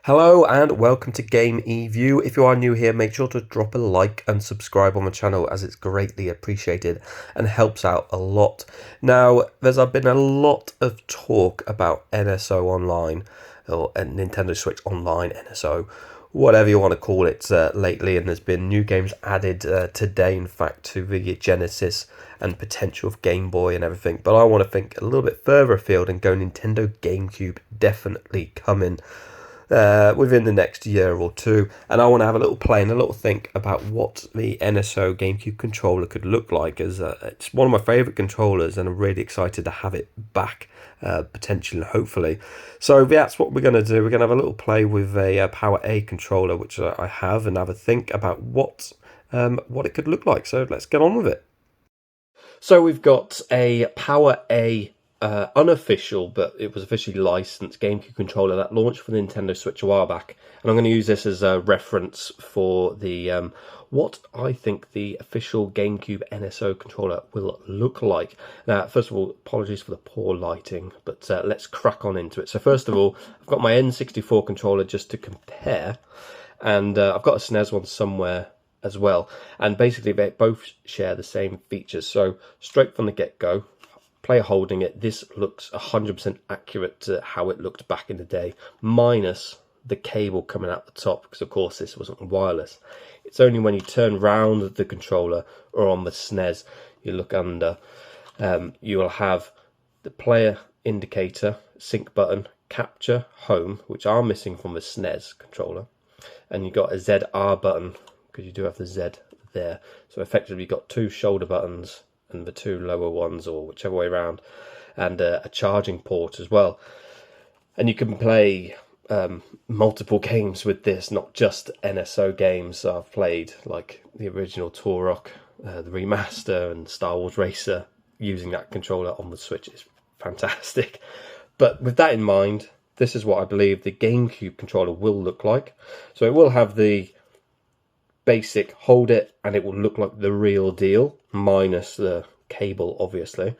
Hello and welcome to Game View. If you are new here, make sure to drop a like and subscribe on the channel as it's greatly appreciated and helps out a lot. Now, there's been a lot of talk about NSO Online, or Nintendo Switch Online, NSO, whatever you want to call it, lately, and there's been new games added today, in fact, to the Genesis and potential of Game Boy and everything. But I want to think a little bit further afield and go Nintendo GameCube definitely coming within the next year or two, and I want to have a little play and a little think about what the NSO GameCube controller could look like, as it's one of my favourite controllers and I'm really excited to have it back, potentially, hopefully. So that's what we're going to do. We're going to have a little play with a Power A controller, which I have, and have a think about what it could look like. So let's get on with it. So we've got a Power A unofficial, but it was officially licensed GameCube controller that launched for the Nintendo Switch a while back, and I'm going to use this as a reference for the what I think the official GameCube NSO controller will look like. Now, first of all, apologies for the poor lighting, but let's crack on into it. So first of all, I've got my N64 controller just to compare, and I've got a SNES one somewhere as well, and basically they both share the same features. So straight from the get-go, player holding it, this looks 100% accurate to how it looked back in the day, minus the cable coming out the top, because of course this wasn't wireless. It's only when you turn round the controller or on the SNES, you look under, you will have the player indicator, sync button, capture, home, which are missing from the SNES controller, and you've got a ZR button, because you do have the Z there. So effectively you've got two shoulder buttons and the two lower ones, or whichever way around, and a charging port as well. And you can play multiple games with this, not just NSO games. So I've played like the original Turok, the remaster, and Star Wars Racer using that controller on the Switch. Is fantastic. But with that in mind, this is what I believe the GameCube controller will look like. So it will have the basic hold it and it will look like the real deal, minus the cable, obviously.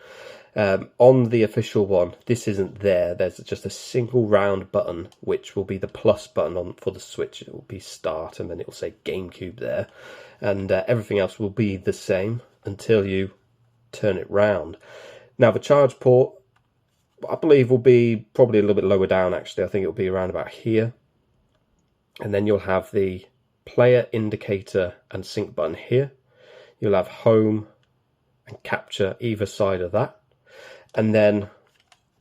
On the official one, this isn't there. There's just a single round button, which will be the plus button on for the Switch. It will be start, and then it will say GameCube there, and everything else will be the same until you turn it round. Now the charge port, I believe, will be probably a little bit lower down. Actually, I think it will be around about here, and then you'll have the player indicator and sync button here. You'll have home and capture either side of that, and then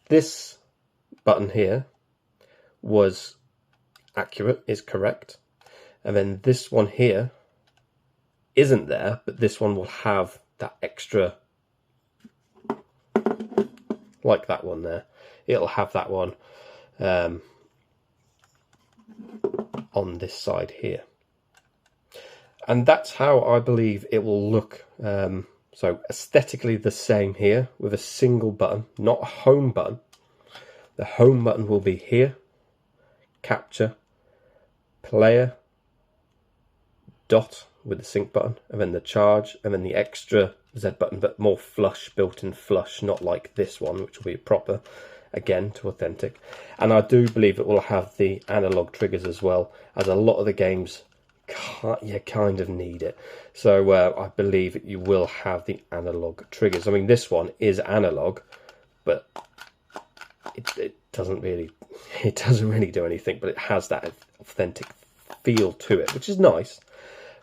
this button here was accurate, is correct, and then this one here isn't there, but this one will have that extra, like that one there, it'll have that one on this side here. And that's how I believe it will look. So aesthetically the same here, with a single button, not a home button. The home button will be here, capture, player, dot with the sync button, and then the charge, and then the extra Z button, but more flush, built-in flush, not like this one, which will be proper, again, to authentic. And I do believe it will have the analog triggers as well, as a lot of the games you kind of need it. So I believe you will have the analog triggers. I mean, this one is analog, but it doesn't really do anything, but it has that authentic feel to it, which is nice.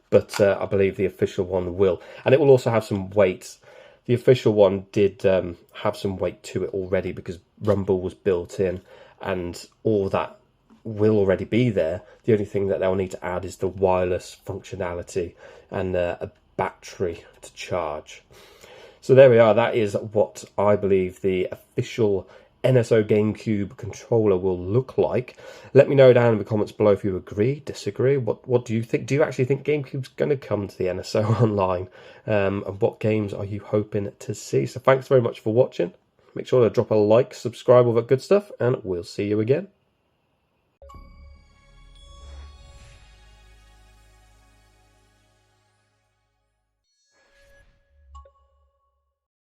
But I believe the official one will, and it will also have some weight. The official one did have some weight to it already, because rumble was built in, and all that will already be there. The only thing that they'll need to add is the wireless functionality and a battery to charge. So there we are. That is what I believe the official NSO GameCube controller will look like. Let me know down in the comments below if you agree, disagree. What do you think? Do you actually think GameCube's going to come to the NSO Online? And what games are you hoping to see? So thanks very much for watching. Make sure to drop a like, subscribe, all that good stuff, and we'll see you again.